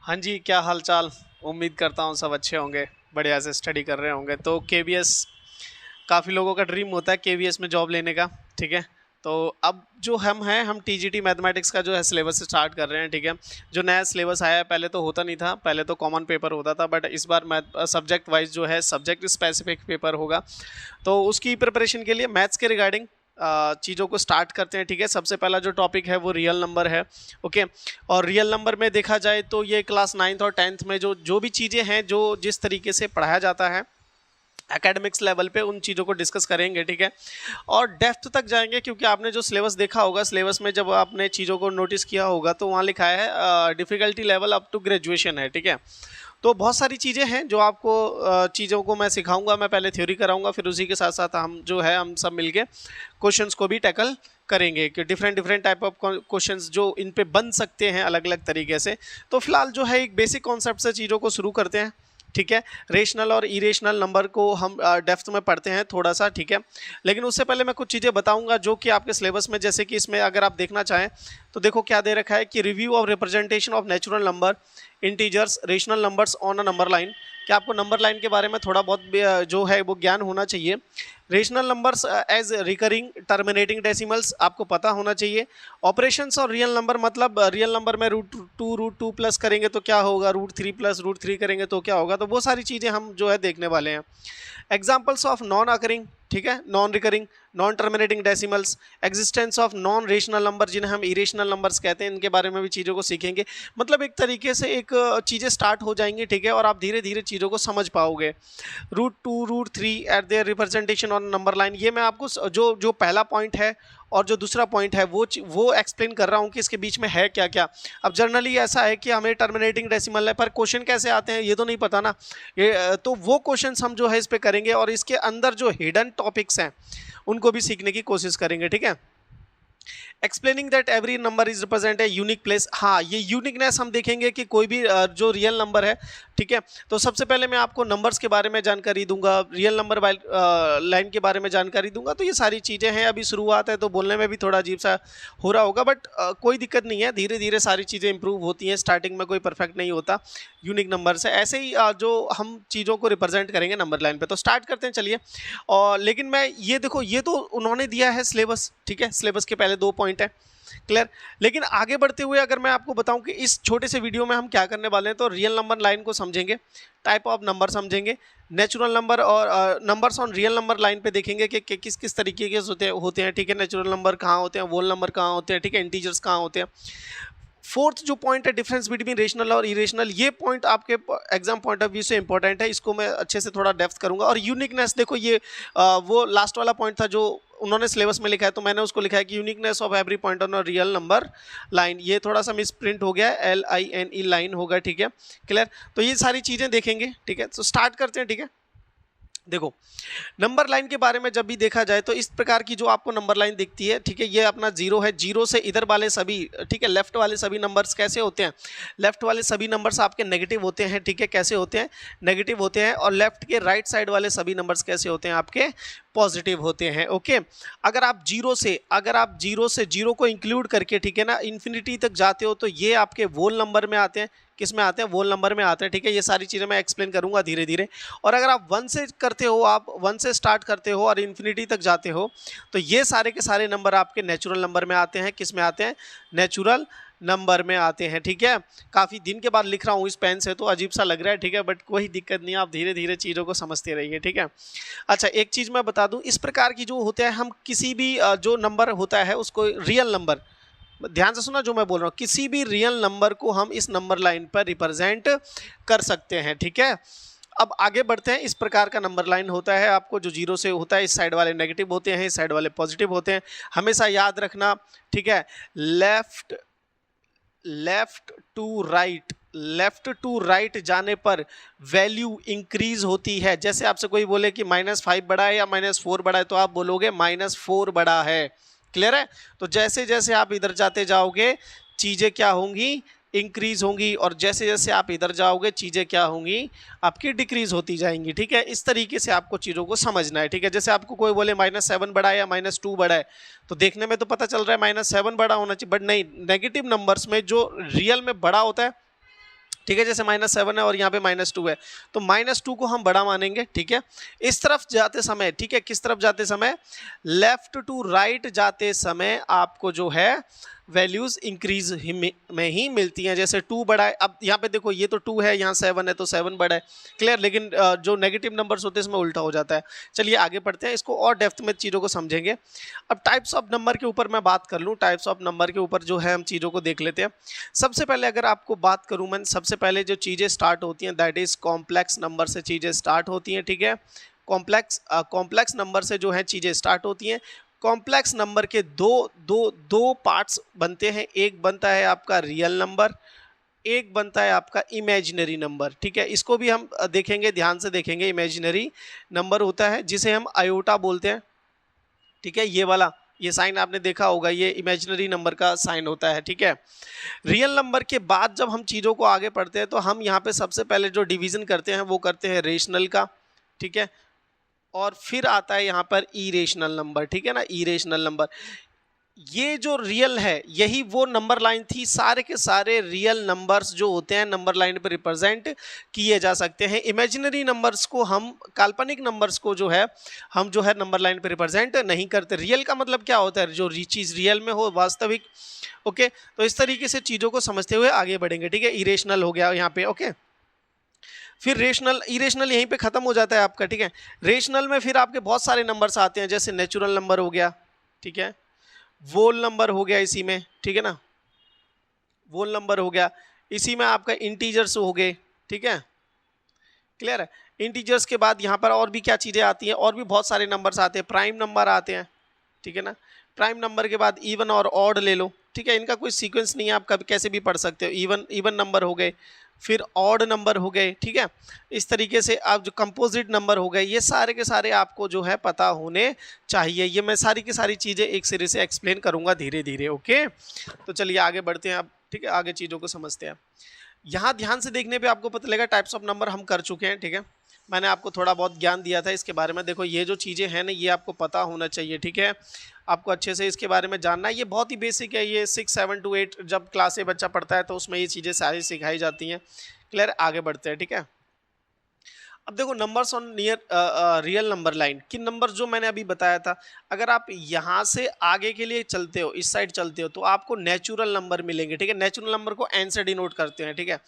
हाँ जी, क्या हाल चाल। उम्मीद करता हूँ सब अच्छे होंगे, बढ़िया से स्टडी कर रहे होंगे। तो केवीएस काफ़ी लोगों का ड्रीम होता है केवीएस में जॉब लेने का। ठीक है, तो अब जो हम टीजीटी मैथमेटिक्स का जो है सिलेबस स्टार्ट कर रहे हैं। ठीक है, जो नया सिलेबस आया है, पहले तो होता नहीं था, पहले तो कॉमन पेपर होता था, बट इस बार मैथ सब्जेक्ट वाइज जो है सब्जेक्ट स्पेसिफिक पेपर होगा। तो उसकी प्रिपरेशन के लिए मैथ्स के रिगार्डिंग चीज़ों को स्टार्ट करते हैं। ठीक है, सबसे पहला जो टॉपिक है वो रियल नंबर है। ओके, और रियल नंबर में देखा जाए तो ये क्लास 9th और 10th में जो जो भी चीज़ें हैं, जो जिस तरीके से पढ़ाया जाता है एकेडमिक्स लेवल पे, उन चीज़ों को डिस्कस करेंगे। ठीक है, और डेप्थ तक जाएंगे, क्योंकि आपने जो सिलेबस देखा होगा, सिलेबस में जब आपने चीज़ों को नोटिस किया होगा तो वहाँ लिखा है difficulty level up to graduation है। ठीक है, तो बहुत सारी चीज़ें हैं जो आपको चीज़ों को मैं सिखाऊंगा। मैं पहले थ्योरी कराऊंगा, फिर उसी के साथ साथ हम सब मिलके क्वेश्चंस को भी टैकल करेंगे कि different different type of questions जो इन पे बन सकते हैं अलग अलग तरीके से। तो फिलहाल जो है एक बेसिक कॉन्सेप्ट से चीज़ों को शुरू करते हैं। ठीक है, रेशनल और इरेशनल नंबर को हम डेप्थ में पढ़ते हैं थोड़ा सा। ठीक है, लेकिन उससे पहले मैं कुछ चीज़ें बताऊंगा जो कि आपके सिलेबस में, जैसे कि इसमें अगर आप देखना चाहें तो देखो क्या दे रखा है कि review of representation of natural number, integers, rational numbers on a number line. क्या आपको नंबर लाइन के बारे में थोड़ा बहुत जो है वो ज्ञान होना चाहिए। Rational numbers as recurring terminating decimals आपको पता होना चाहिए। ऑपरेशंस और रियल नंबर, मतलब रियल नंबर में रूट टू प्लस करेंगे तो क्या होगा, रूट 3 प्लस रूट 3 करेंगे तो क्या होगा। तो वो सारी चीज़ें हम जो है देखने वाले हैं। एग्जाम्पल्स ऑफ नॉन अकरिंग, ठीक है, non recurring, non terminating decimals, existence of non rational number जिन्हें हम इरेशनल नंबर्स कहते हैं, इनके बारे में भी चीज़ों को सीखेंगे। मतलब एक तरीके से एक चीज़ें स्टार्ट हो जाएंगी। ठीक है, और आप धीरे धीरे चीज़ों को समझ पाओगे। Root 2 root 3 at their representation on number line, ये मैं आपको जो जो पहला पॉइंट है और जो दूसरा पॉइंट है वो एक्सप्लेन कर रहा हूँ कि इसके बीच में है क्या क्या। अब जनरली ऐसा है कि हमें टर्मिनेटिंग डेसिमल है, पर क्वेश्चन कैसे आते हैं ये तो नहीं पता ना। ये तो वो क्वेश्चंस हम जो है इस पे करेंगे, और इसके अंदर जो हिडन टॉपिक्स हैं उनको भी सीखने की कोशिश करेंगे। ठीक है, explaining that every number is represent a unique place. हाँ, ये यूनिकनेस हम देखेंगे कि कोई भी जो रियल नंबर है। ठीक है, तो सबसे पहले मैं आपको नंबर्स के बारे में जानकारी दूंगा, रियल नंबर लाइन के बारे में जानकारी दूंगा। तो ये सारी चीज़ें हैं, अभी शुरुआत है तो बोलने में भी थोड़ा अजीब सा हो रहा होगा, बट कोई दिक्कत नहीं है, धीरे धीरे सारी चीज़ें इंप्रूव होती हैं। स्टार्टिंग में कोई परफेक्ट नहीं होता यूनिक नंबर से। ऐसे ही जो हम चीज़ों को रिप्रेजेंट करेंगे नंबर लाइन पे। तो स्टार्ट करते हैं चलिए। और लेकिन मैं ये देखो, ये तो उन्होंने दिया है सिलेबस। ठीक है, सिलेबस के पहले 2 पॉइंट है, क्लियर। लेकिन आगे बढ़ते हुए अगर मैं आपको बताऊं कि इस छोटे से वीडियो में हम क्या करने वाले हैं, तो रियल नंबर लाइन को समझेंगे, टाइप ऑफ नंबर समझेंगे, नेचुरल नंबर और numbers on real number line पे देखेंगे कि किस किस तरीके के होते हैं। ठीक है, नेचुरल नंबर कहाँ होते हैं, वोल नंबर कहाँ होते हैं, ठीक है, इंटीजर्स कहाँ होते हैं। फोर्थ जो पॉइंट है, डिफरेंस बिटवीन रेशनल और इरेशनल, ये पॉइंट आपके एग्जाम पॉइंट ऑफ व्यू से इंपॉर्टेंट है, इसको मैं अच्छे से थोड़ा डेप्थ करूंगा। और यूनिकनेस देखो, ये वो लास्ट वाला पॉइंट था जो उन्होंने सिलेबस में लिखा है, तो मैंने उसको लिखा है कि uniqueness of every point on a real number line. ये थोड़ा सा मिस प्रिंट हो गया है, LINE लाइन होगा। ठीक है, क्लियर। तो ये सारी चीज़ें देखेंगे। ठीक है, तो स्टार्ट करते हैं। ठीक है, देखो नंबर लाइन के बारे में जब भी देखा जाए तो इस प्रकार की जो आपको नंबर लाइन दिखती है, ठीक है, ये अपना जीरो है। जीरो से इधर वाले सभी, ठीक है, लेफ्ट वाले सभी नंबर्स कैसे होते हैं, लेफ्ट वाले सभी नंबर्स आपके नेगेटिव होते हैं। ठीक है, कैसे होते हैं, नेगेटिव होते हैं। और लेफ्ट के राइट साइड वाले सभी नंबर्स कैसे होते हैं, आपके पॉजिटिव होते हैं। ओके, अगर आप जीरो से जीरो को इंक्लूड करके, ठीक है ना, इन्फिनिटी तक जाते हो तो ये आपके वोल नंबर में आते हैं। किस में आते हैं, वोल नंबर में आते हैं। ठीक है, ये सारी चीज़ें मैं एक्सप्लेन करूंगा धीरे धीरे। और अगर आप 1 से करते हो, आप 1 से स्टार्ट करते हो और इन्फिनिटी तक जाते हो, तो ये सारे के सारे नंबर आपके नेचुरल नंबर में आते हैं। किस में आते हैं, नेचुरल नंबर में आते हैं। ठीक है, काफ़ी दिन के बाद लिख रहा हूँ इस पेन से तो अजीब सा लग रहा है। ठीक है, बट कोई दिक्कत नहीं है, आप धीरे धीरे चीज़ों को समझते रहिए। ठीक है, अच्छा एक चीज़ मैं बता दूँ, इस प्रकार की जो होते हैं, हम किसी भी जो नंबर होता है उसको रियल नंबर, ध्यान से सुना जो मैं बोल रहा हूँ, किसी भी रियल नंबर को हम इस नंबर लाइन पर रिप्रेजेंट कर सकते हैं। ठीक है, अब आगे बढ़ते हैं। इस प्रकार का नंबर लाइन होता है आपको, जो जीरो से होता है, इस साइड वाले नेगेटिव होते हैं, इस साइड वाले पॉजिटिव होते हैं, हमेशा याद रखना। ठीक है, लेफ्ट लेफ्ट टू राइट जाने पर वैल्यू इंक्रीज होती है। जैसे आपसे कोई बोले कि -5 बड़ा है या -4 बड़ा है, तो आप बोलोगे -4 बड़ा है। क्लियर है, तो जैसे जैसे आप इधर जाते जाओगे चीज़ें क्या होंगी, इंक्रीज होंगी, और जैसे जैसे आप इधर जाओगे चीज़ें क्या होंगी, आपकी डिक्रीज होती जाएंगी। ठीक है, इस तरीके से आपको चीज़ों को समझना है। ठीक है, जैसे आपको कोई बोले -7 बड़ा है या -2 बड़ा है, तो देखने में तो पता चल रहा है -7 बड़ा होना चाहिए, बट नहीं, नेगेटिव नंबर्स में जो रियल में बड़ा होता है ठीक है, जैसे -7 है और यहाँ पे -2 है, तो -2 को हम बड़ा मानेंगे। ठीक है, इस तरफ जाते समय, ठीक है, किस तरफ जाते समय, लेफ्ट टू राइट जाते समय आपको जो है वैल्यूज इंक्रीज में ही मिलती हैं। जैसे 2 बड़ा है, अब यहाँ पे देखो ये तो 2 है, यहाँ 7 है तो 7 बड़ा है, क्लियर। लेकिन जो नेगेटिव नंबर्स होते हैं इसमें उल्टा हो जाता है। चलिए आगे बढ़ते हैं, इसको और डेप्थ में चीज़ों को समझेंगे। अब टाइप्स ऑफ नंबर के ऊपर मैं बात कर लूँ, टाइप्स ऑफ नंबर के ऊपर जो है हम चीज़ों को देख लेते हैं। सबसे पहले अगर आपको बात करूँ मैं, सबसे पहले जो चीज़ें स्टार्ट होती हैं दैट इज़ कॉम्प्लेक्स नंबर से चीज़ें स्टार्ट होती हैं। ठीक है, कॉम्प्लेक्स नंबर से जो है चीज़ें स्टार्ट होती हैं। कॉम्प्लेक्स नंबर के दो पार्ट्स बनते हैं, एक बनता है आपका रियल नंबर, एक बनता है आपका इमेजिनरी नंबर। ठीक है, इसको भी हम देखेंगे, ध्यान से देखेंगे। इमेजिनरी नंबर होता है जिसे हम आयोटा बोलते हैं। ठीक है, ये वाला, ये साइन आपने देखा होगा, ये इमेजिनरी नंबर का साइन होता है। ठीक है, रियल नंबर के बाद जब हम चीज़ों को आगे पढ़ते हैं तो हम यहाँ पे सबसे पहले जो डिवीज़न करते हैं वो करते हैं रेशनल का। ठीक है, और फिर आता है यहाँ पर इरेशनल नंबर। ठीक है ना, इरेशनल नंबर, ये जो रियल है यही वो नंबर लाइन थी। सारे के सारे रियल नंबर्स जो होते हैं नंबर लाइन पर रिप्रेजेंट किए जा सकते हैं। इमेजिनरी नंबर्स को हम, काल्पनिक नंबर्स को जो है हम जो है नंबर लाइन पर रिप्रेजेंट नहीं करते। रियल का मतलब क्या होता है, जो चीज़ रियल में हो, वास्तविक। ओके, तो इस तरीके से चीज़ों को समझते हुए आगे बढ़ेंगे। ठीक है, इरेशनल हो गया यहाँ पे। ओके, फिर रेशनल, इरेशनल यहीं पे खत्म हो जाता है आपका। ठीक है, रेशनल में फिर आपके बहुत सारे नंबर्स आते हैं, जैसे नेचुरल नंबर हो गया। ठीक है, वोल नंबर हो गया इसी में। ठीक है ना, वोल नंबर हो गया, इसी में आपका इंटीजर्स हो गए। ठीक है, क्लियर है। इंटीजर्स के बाद यहाँ पर और भी क्या चीज़ें आती हैं, और भी बहुत सारे नंबर्स आते हैं, प्राइम नंबर आते हैं। ठीक है ना, प्राइम नंबर के बाद इवन और ऑड ले लो। ठीक है, इनका कोई सीक्वेंस नहीं है, आप कभी कैसे भी पढ़ सकते हो। इवन नंबर हो गए, फिर ऑड नंबर हो गए। ठीक है, इस तरीके से आप जो कंपोजिट नंबर हो गए, ये सारे के सारे आपको जो है पता होने चाहिए। ये मैं सारी की सारी चीज़ें एक सिरे से एक्सप्लेन करूँगा धीरे धीरे। ओके, तो चलिए आगे बढ़ते हैं अब। ठीक है, आगे चीज़ों को समझते हैं। यहाँ ध्यान से देखने पे आपको पता लगेगा टाइप्स ऑफ नंबर हम कर चुके हैं। ठीक है, मैंने आपको थोड़ा बहुत ज्ञान दिया था इसके बारे में। देखो ये जो चीज़ें हैं ना, ये आपको पता होना चाहिए। ठीक है, आपको अच्छे से इसके बारे में जानना है। ये बहुत ही बेसिक है, ये 6, 7 to 8 जब क्लास से बच्चा पढ़ता है तो उसमें ये चीज़ें सारी सिखाई जाती हैं। क्लियर, आगे बढ़ते हैं। ठीक है, अब देखो numbers on near real number line, किन नंबर जो मैंने अभी बताया था, अगर आप यहाँ से आगे के लिए चलते हो, इस साइड चलते हो, तो आपको नेचुरल नंबर मिलेंगे। ठीक है, नेचुरल नंबर को एन से डिनोट करते हैं। ठीक है,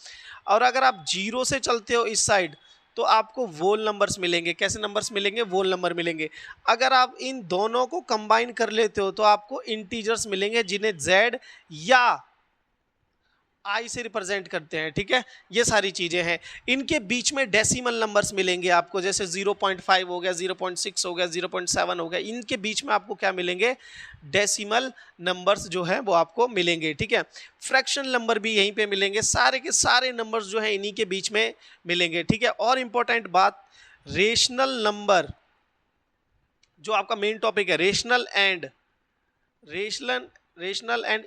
और अगर आप 0 से चलते हो इस साइड, तो आपको वोल नंबर्स मिलेंगे। कैसे नंबर्स मिलेंगे, वोल नंबर मिलेंगे। अगर आप इन दोनों को कंबाइन कर लेते हो तो आपको इंटीजर्स मिलेंगे, जिन्हें जेड या आई से रिप्रेजेंट करते हैं। ठीक है, ये सारी चीज़ें हैं। इनके बीच में डेसिमल नंबर्स मिलेंगे आपको, जैसे 0.5 हो गया, 0.6 हो गया, 0.7 हो गया। इनके बीच में आपको क्या मिलेंगे, डेसिमल नंबर्स जो है वो आपको मिलेंगे। ठीक है, फ्रैक्शन नंबर भी यहीं पे मिलेंगे। सारे के सारे नंबर्स जो है इन्हीं के बीच में मिलेंगे। ठीक है, और इम्पोर्टेंट बात, रेशनल नंबर जो आपका मेन टॉपिक है, रेशनल एंड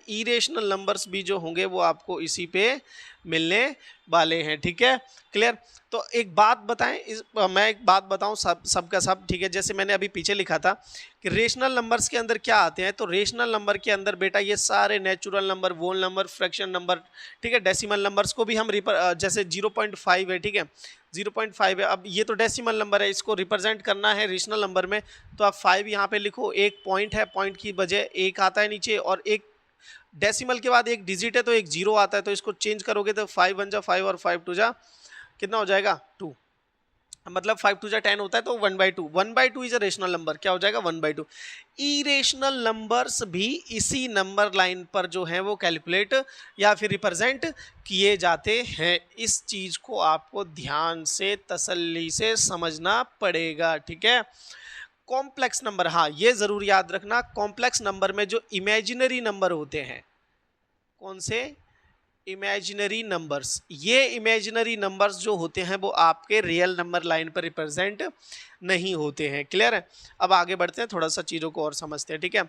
इरेशनल नंबर्स भी जो होंगे वो आपको इसी पे मिलने वाले हैं। ठीक है, क्लियर। तो एक बात बताएं, मैं एक बात बताऊं सबका सब। ठीक है, जैसे मैंने अभी पीछे लिखा था कि रेशनल नंबर्स के अंदर क्या आते हैं, तो रेशनल नंबर के अंदर बेटा ये सारे नेचुरल नंबर, वोल नंबर, फ्रैक्शन नंबर, ठीक है, डेसिमल नंबर्स को भी हम जैसे 0.5 है। ठीक है, 0.5 है, अब ये तो डेसिमल नंबर है, इसको रिप्रेजेंट करना है रेशनल नंबर में, तो आप 5 यहाँ पे लिखो। एक पॉइंट है, पॉइंट की बजाय एक आता है नीचे, और एक डेसिमल के बाद एक डिजिट है तो एक 0 आता है, तो इसको चेंज करोगे तो 5 1 जा 5 और 5 2 जा कितना हो जाएगा, 2। मतलब 5 2 जा 10 होता है, तो 1/2। 1/2 इज अ रेशनल नंबर, क्या हो जाएगा, 1/2। इरेशनल नंबर्स भी इसी नंबर लाइन पर जो है वो कैलकुलेट या फिर रिप्रेजेंट किए जाते हैं। इस चीज को आपको ध्यान से, तसल्ली से समझना पड़ेगा। ठीक है, कॉम्प्लेक्स नंबर, हाँ ये जरूर याद रखना, कॉम्प्लेक्स नंबर में जो इमेजिनरी नंबर होते हैं, कौन से, इमेजिनरी नंबर्स, ये इमेजिनरी नंबर्स जो होते हैं वो आपके रियल नंबर लाइन पर रिप्रेजेंट नहीं होते हैं। क्लियर है, अब आगे बढ़ते हैं, थोड़ा सा चीज़ों को और समझते हैं। ठीक है,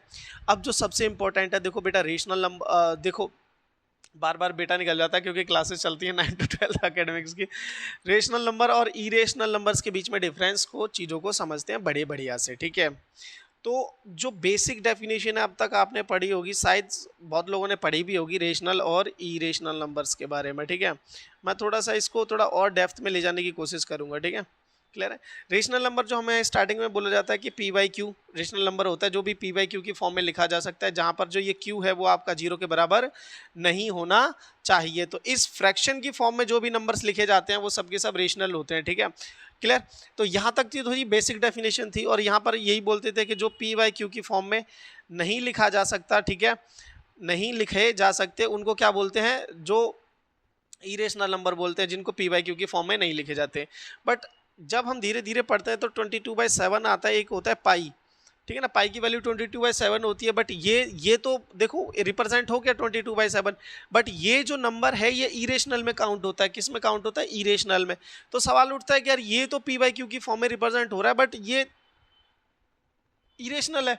अब जो सबसे इंपॉर्टेंट है, देखो बेटा रेशनल नंबर, देखो बार बार बेटा निकल जाता है क्योंकि क्लासेस चलती हैं 9 to 12 एकेडमिक्स की। रेशनल नंबर और इरेशनल नंबर्स के बीच में डिफरेंस को, चीज़ों को समझते हैं बड़े बढ़िया से। ठीक है, तो जो बेसिक डेफिनेशन है अब तक आपने पढ़ी होगी, शायद बहुत लोगों ने पढ़ी भी होगी, रेशनल और इरेशनल नंबर्स के बारे में, ठीक है। मैं थोड़ा सा इसको थोड़ा और डेप्थ में ले जाने की कोशिश करूंगा, ठीक है, क्लियर है। रेशनल नंबर जो हमें स्टार्टिंग में बोला जाता है कि P by Q rational number होता है, जो भी पी बाई क्यू की फॉर्म में लिखा जा सकता है, जहां पर जो ये क्यू है वो आपका 0 के बराबर नहीं होना चाहिए। तो इस फ्रैक्शन की फॉर्म में जो भी नंबर्स लिखे जाते हैं वो सब के सब रेशनल होते हैं, ठीक है, क्लियर। तो यहाँ तक की थोड़ी बेसिक डेफिनेशन थी, और यहाँ पर यही बोलते थे कि जो पी बाई क्यू की फॉर्म में नहीं लिखा जा सकता, ठीक है, नहीं लिखे जा सकते, उनको क्या बोलते हैं, जो इरेशनल नंबर बोलते हैं, जिनको पी बाई क्यू की फॉर्म में नहीं लिखे जाते। बट जब हम धीरे धीरे पढ़ते हैं तो 22/7 आता है, एक होता है पाई, ठीक है ना, पाई की वैल्यू 22/7 होती है। बट ये तो देखो रिप्रेजेंट हो गया 22/7, बट ये जो नंबर है ये इरेशनल में काउंट होता है। किस में काउंट होता है? इरेशनल में। तो सवाल उठता है कि यार ये तो पी बाई क्यू की फॉर्म में रिप्रेजेंट हो रहा है, बट ये इरेशनल है,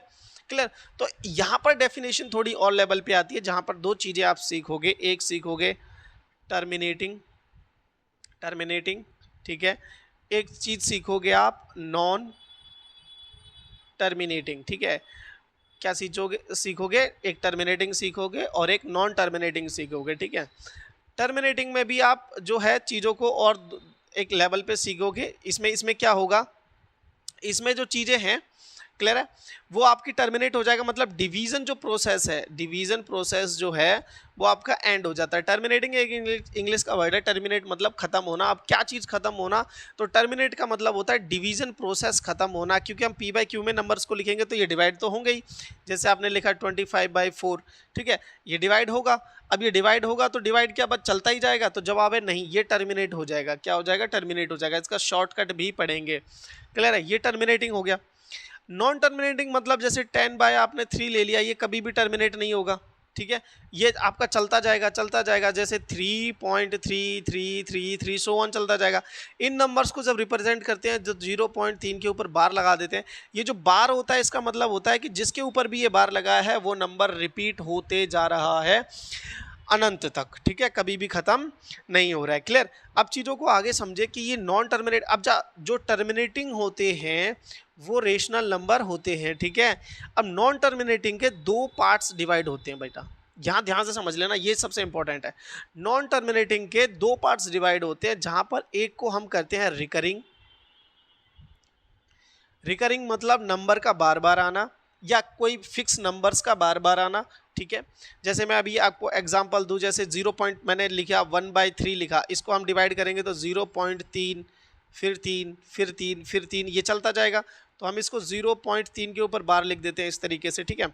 क्लियर। तो यहाँ पर डेफिनेशन थोड़ी और लेवल पे आती है, जहाँ पर दो चीज़ें आप सीखोगे। एक सीखोगे टर्मिनेटिंग, ठीक है, एक चीज़ सीखोगे आप नॉन टर्मिनेटिंग, ठीक है। क्या सीखोगे? एक टर्मिनेटिंग सीखोगे और एक नॉन टर्मिनेटिंग सीखोगे, ठीक है। टर्मिनेटिंग में भी आप जो है चीज़ों को और एक लेवल पे सीखोगे। इसमें क्या होगा, इसमें जो चीज़ें हैं, क्लियर है, वो आपकी टर्मिनेट हो जाएगा। मतलब डिवीज़न जो प्रोसेस है, डिवीज़न प्रोसेस जो है वो आपका एंड हो जाता है। टर्मिनेटिंग एक इंग्लिश का वर्ड है, टर्मिनेट मतलब खत्म होना। अब क्या चीज़ खत्म होना, तो टर्मिनेट का मतलब होता है डिवीज़न प्रोसेस खत्म होना, क्योंकि हम पी बाई क्यू में नंबर्स को लिखेंगे तो ये डिवाइड तो होंगे ही। जैसे आपने लिखा 25/4, ठीक है, ये डिवाइड होगा। अब ये डिवाइड होगा तो डिवाइड क्या बस चलता ही जाएगा? तो जवाब है नहीं, ये टर्मिनेट हो जाएगा। क्या हो जाएगा? टर्मिनेट हो जाएगा। इसका शॉर्टकट भी पढ़ेंगे, क्लियर है। ये टर्मिनेटिंग हो गया। नॉन टर्मिनेटिंग मतलब जैसे 10 आपने 3 ले लिया, ये कभी भी टर्मिनेट नहीं होगा, ठीक है, ये आपका चलता जाएगा, जैसे 3.3333 सो ऑन चलता जाएगा। इन नंबर्स को जब रिप्रेजेंट करते हैं, जो 0.3 के ऊपर बार लगा देते हैं, ये जो बार होता है इसका मतलब होता है कि जिसके ऊपर भी ये बार लगा है वो नंबर रिपीट होते जा रहा है अनंत तक, ठीक है, कभी भी खत्म नहीं हो रहा है, क्लियर। अब चीज़ों को आगे समझे कि ये नॉन टर्मिनेट, अब जो टर्मिनेटिंग होते हैं वो रेशनल नंबर होते हैं, ठीक है। अब नॉन टर्मिनेटिंग के दो पार्ट्स डिवाइड होते हैं बेटा, यहाँ ध्यान से समझ लेना, ये सबसे इंपॉर्टेंट है। नॉन टर्मिनेटिंग के दो पार्ट्स डिवाइड होते हैं, जहां पर एक को हम करते हैं रिकरिंग मतलब नंबर का बार बार आना, या कोई फिक्स नंबर्स का बार बार आना, ठीक है। जैसे मैं अभी आपको एग्जांपल दूं, जैसे 0. मैंने लिखा 1/3 लिखा, इसको हम डिवाइड करेंगे तो 0.3, फिर 3, फिर 3, फिर 3, ये चलता जाएगा। तो हम इसको 0.3 के ऊपर बार लिख देते हैं इस तरीके से, ठीक है।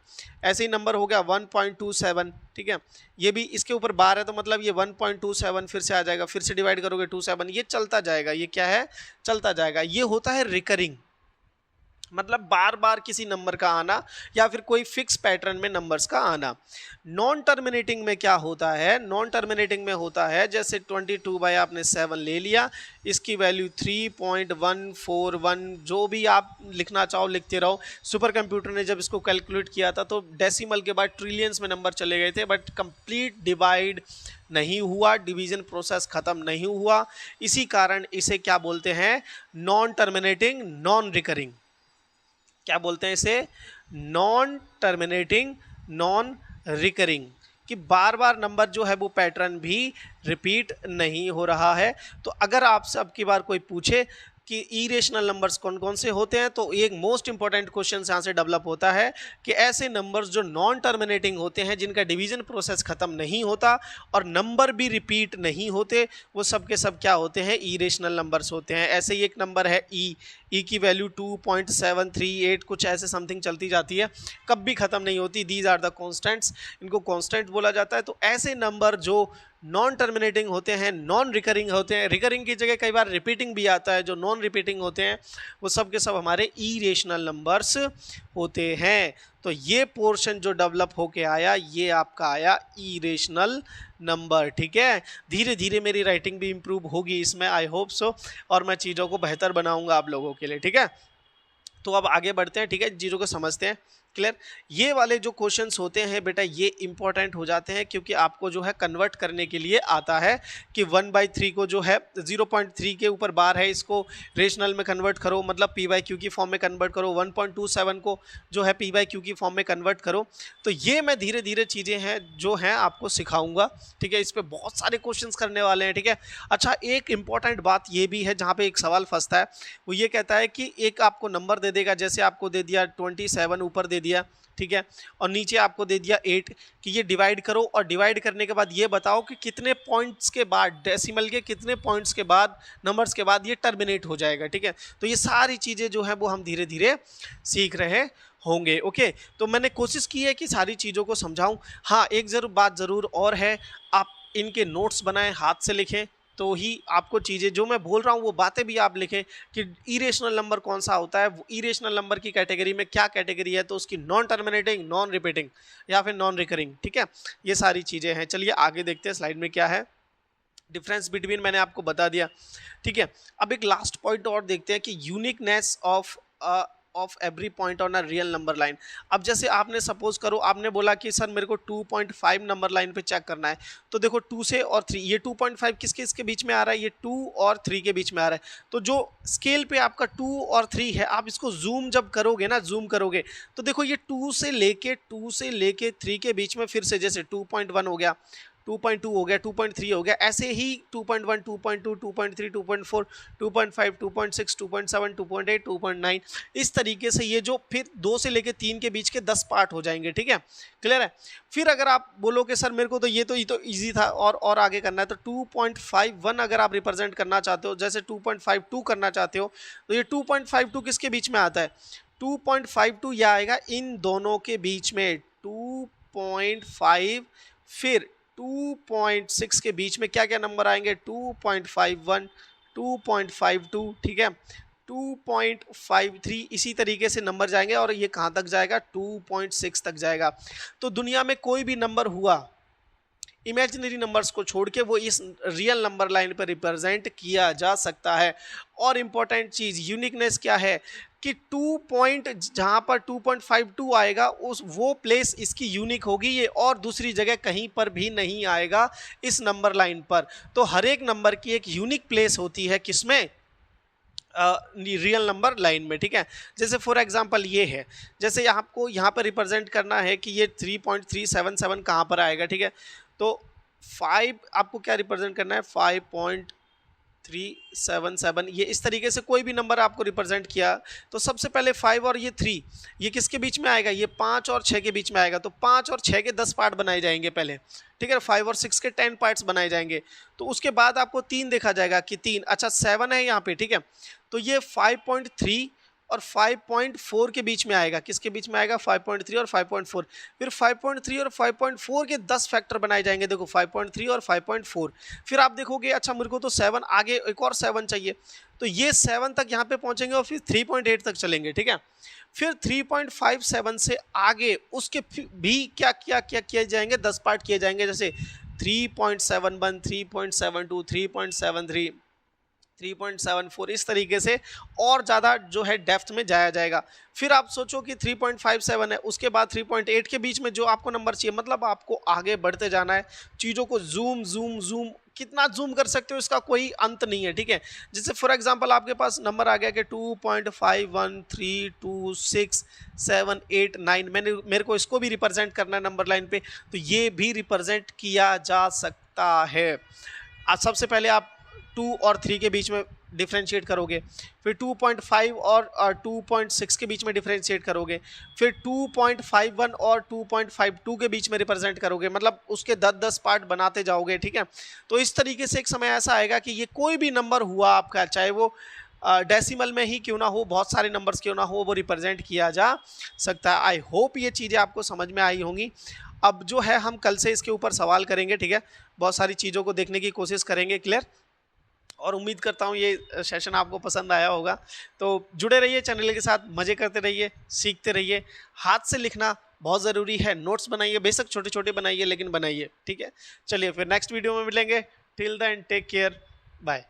ऐसे ही नंबर हो गया 1.27, ठीक है, ये भी इसके ऊपर बार है तो मतलब ये 1.27 फिर से आ जाएगा, फिर से डिवाइड करोगे 27, ये चलता जाएगा। ये क्या है? चलता जाएगा। ये होता है रिकरिंग, मतलब बार बार किसी नंबर का आना या फिर कोई फिक्स पैटर्न में नंबर्स का आना। नॉन टर्मिनेटिंग में क्या होता है? नॉन टर्मिनेटिंग में होता है जैसे 22 आपने 7 ले लिया, इसकी वैल्यू 3.141, जो भी आप लिखना चाहो लिखते रहो। सुपर कंप्यूटर ने जब इसको कैलकुलेट किया था तो डेसिमल के बाद ट्रिलियंस में नंबर चले गए थे, बट कंप्लीट डिवाइड नहीं हुआ, डिवीजन प्रोसेस खत्म नहीं हुआ। इसी कारण इसे क्या बोलते हैं? Non terminating, non recurring. क्या बोलते हैं इसे? नॉन टर्मिनेटिंग, नॉन रिकरिंग, कि बार बार नंबर जो है वो पैटर्न भी रिपीट नहीं हो रहा है। तो अगर आपसे अब की बार कोई पूछे कि इरेशनल नंबर्स कौन कौन से होते हैं, तो एक मोस्ट इंपॉर्टेंट क्वेश्चन यहाँ से डेवलप होता है कि ऐसे नंबर्स जो नॉन टर्मिनेटिंग होते हैं, जिनका डिवीजन प्रोसेस खत्म नहीं होता और नंबर भी रिपीट नहीं होते, वो सब के सब क्या होते हैं? इरेशनल नंबर्स होते हैं। ऐसे ही एक नंबर है ई की वैल्यू 2.738 कुछ ऐसे समथिंग चलती जाती है, कभी खत्म नहीं होती। दीज आर द कॉन्स्टेंट्स, इनको कॉन्स्टेंट बोला जाता है। तो ऐसे नंबर जो नॉन टर्मिनेटिंग होते हैं, नॉन रिकरिंग होते हैं, रिकरिंग की जगह कई बार रिपीटिंग भी आता है, जो नॉन रिपीटिंग होते हैं वो सब के सब हमारे इरेशनल नंबर्स होते हैं। तो ये पोर्शन जो डेवलप होके आया, ये आपका आया इरेशनल नंबर, ठीक है। धीरे धीरे मेरी राइटिंग भी इम्प्रूव होगी इसमें, आई होप सो, और मैं चीज़ों को बेहतर बनाऊंगा आप लोगों के लिए, ठीक है। तो अब आगे बढ़ते हैं, ठीक है, चीज़ों को समझते हैं, क्लियर। ये वाले जो क्वेश्चंस होते हैं बेटा ये इंपॉर्टेंट हो जाते हैं क्योंकि आपको जो है कन्वर्ट करने के लिए आता है कि 1/3 को जो है 0.3 के ऊपर बार है, इसको रेशनल में कन्वर्ट करो, मतलब p/q की फॉर्म में कन्वर्ट करो, 1.27 को जो है p/q की फॉर्म में कन्वर्ट करो। तो ये मैं धीरे धीरे चीज़ें हैं जो हैं आपको सिखाऊंगा, ठीक है। इस पर बहुत सारे क्वेश्चंस करने वाले हैं, ठीक है। अच्छा, एक इंपॉर्टेंट बात ये भी है जहाँ पे एक सवाल फंसता है, वो ये कहता है कि एक आपको नंबर दे देगा, जैसे आपको दे दिया 27 ऊपर दे दिया, ठीक है, और नीचे आपको दे दिया 8 कि ये डिवाइड करो, और डिवाइड करने के बाद ये बताओ कि कितने पॉइंट्स के बाद, डेसिमल के कितने पॉइंट्स के बाद, नंबर्स के बाद ये टर्मिनेट हो जाएगा, ठीक है। तो ये सारी चीज़ें जो है वो हम धीरे धीरे सीख रहे होंगे, ओके। तो मैंने कोशिश की है कि सारी चीज़ों को समझाऊं। हाँ, एक बात ज़रूर और है, आप इनके नोट्स बनाएं, हाथ से लिखें, तो ही आपको चीज़ें जो मैं बोल रहा हूँ वो बातें भी आप लिखें कि इरेशनल नंबर कौन सा होता है, वो इरेशनल नंबर की कैटेगरी में क्या कैटेगरी है, तो उसकी नॉन टर्मिनेटिंग, नॉन रिपीटिंग या फिर नॉन रिकरिंग, ठीक है। ये सारी चीज़ें हैं। चलिए आगे देखते हैं स्लाइड में क्या है। डिफरेंस बिटवीन मैंने आपको बता दिया, ठीक है। अब एक लास्ट पॉइंट और देखते हैं कि uniqueness of every point on a real number line. अब जैसे आपने सपोज करो, आपने बोला कि सर मेरे को 2.5 नंबर लाइन पे चेक करना है, तो देखो 2 से और 3, ये 2.5 किसके इसके बीच में आ रहा है, ये 2 और 3 के बीच में आ रहा है। तो जो स्केल पे आपका 2 और 3 है, आप इसको जूम जब करोगे ना, जूम करोगे तो देखो ये 2 से लेके 3 के बीच में फिर से जैसे 2.1 हो गया, 2.2 हो गया, 2.3 हो गया, ऐसे ही 2.1, 2.2, 2.3, 2.4, 2.5, 2.6, 2.7, 2.8, 2.9, इस तरीके से ये जो फिर 2 से लेके 3 के बीच के 10 पार्ट हो जाएंगे, ठीक है। क्लियर है। फिर अगर आप बोलो कि सर मेरे को तो ये तो ईजी था और आगे करना है, तो 2.51 अगर आप रिप्रेजेंट करना चाहते हो, जैसे 2.52 करना चाहते हो, तो ये 2.52 किसके बीच में आता है, 2.52 यह आएगा इन दोनों के बीच में, 2.5 फिर 2.6 के बीच में क्या क्या नंबर आएंगे, 2.51, 2.52, ठीक है, 2.53, इसी तरीके से नंबर जाएंगे और ये कहाँ तक जाएगा, 2.6 तक जाएगा। तो दुनिया में कोई भी नंबर हुआ, इमेजिनरी नंबर्स को छोड़ के, वो इस रियल नंबर लाइन पर रिप्रेजेंट किया जा सकता है। और इम्पोर्टेंट चीज़ यूनिकनेस क्या है कि 2 पॉइंट जहाँ पर 2.52 आएगा वो प्लेस इसकी यूनिक होगी, ये और दूसरी जगह कहीं पर भी नहीं आएगा इस नंबर लाइन पर। तो हर एक नंबर की एक यूनिक प्लेस होती है, किसमें, रियल नंबर लाइन में, ठीक है। जैसे फॉर एग्जांपल ये है, जैसे आपको यहाँ पर रिप्रेजेंट करना है कि ये 3.377 कहाँ पर आएगा, ठीक है। तो 5 आपको क्या रिप्रेजेंट करना है, 5.377, ये इस तरीके से कोई भी नंबर आपको रिप्रेजेंट किया, तो सबसे पहले 5 और ये 3 ये किसके बीच में आएगा, ये 5 और 6 के बीच में आएगा। तो 5 और 6 के 10 पार्ट बनाए जाएंगे पहले, ठीक है, 5 और 6 के 10 पार्ट्स बनाए जाएंगे। तो उसके बाद आपको 3 देखा जाएगा कि 3, अच्छा 7 है यहाँ पे, ठीक है। तो ये 5.3 और 5.4 के बीच में आएगा, किसके बीच में आएगा, 5.3 और 5.4। फिर 5.3 और 5.4 के 10 फैक्टर बनाए जाएंगे, देखो 5.3 और 5.4। फिर आप देखोगे अच्छा मेरे को तो 7 आगे एक और 7 चाहिए, तो ये 7 तक यहाँ पे पहुँचेंगे और फिर 3.8 तक चलेंगे, ठीक है। फिर 3.57 से आगे उसके भी क्या क्या क्या किए जाएंगे, 10 पार्ट किए जाएंगे, जैसे 3.71, 3.72, 3.73, 3.74, इस तरीके से और ज़्यादा जो है डेप्थ में जाया जाएगा। फिर आप सोचो कि 3.57 है, उसके बाद 3.8 के बीच में जो आपको नंबर चाहिए, मतलब आपको आगे बढ़ते जाना है, चीज़ों को जूम जूम जूम कितना जूम कर सकते हो इसका कोई अंत नहीं है, ठीक है। जैसे फॉर एग्जांपल आपके पास नंबर आ गया कि 2.51326789, मेरे को इसको भी रिप्रेजेंट करना है नंबर लाइन पे, तो ये भी रिप्रेजेंट किया जा सकता है। आज सबसे पहले आप 2 और 3 के बीच में डिफ्रेंशिएट करोगे, फिर 2.5 और 2.6 के बीच में डिफ्रेंशिएट करोगे, फिर 2.51 और 2.52 के बीच में रिप्रेजेंट करोगे, मतलब उसके 10-10 पार्ट बनाते जाओगे, ठीक है। तो इस तरीके से एक समय ऐसा आएगा कि ये कोई भी नंबर हुआ आपका, चाहे वो डेसिमल में ही क्यों ना हो, बहुत सारे नंबर्स क्यों ना हो, वो रिप्रेजेंट किया जा सकता है। आई होप ये चीज़ें आपको समझ में आई होंगी। अब जो है हम कल से इसके ऊपर सवाल करेंगे, ठीक है, बहुत सारी चीज़ों को देखने की कोशिश करेंगे, क्लियर। और उम्मीद करता हूँ ये सेशन आपको पसंद आया होगा। तो जुड़े रहिए चैनल के साथ, मज़े करते रहिए, सीखते रहिए। हाथ से लिखना बहुत ज़रूरी है, नोट्स बनाइए, बेशक छोटे छोटे बनाइए लेकिन बनाइए, ठीक है। चलिए फिर नेक्स्ट वीडियो में मिलेंगे। Till then take care, bye.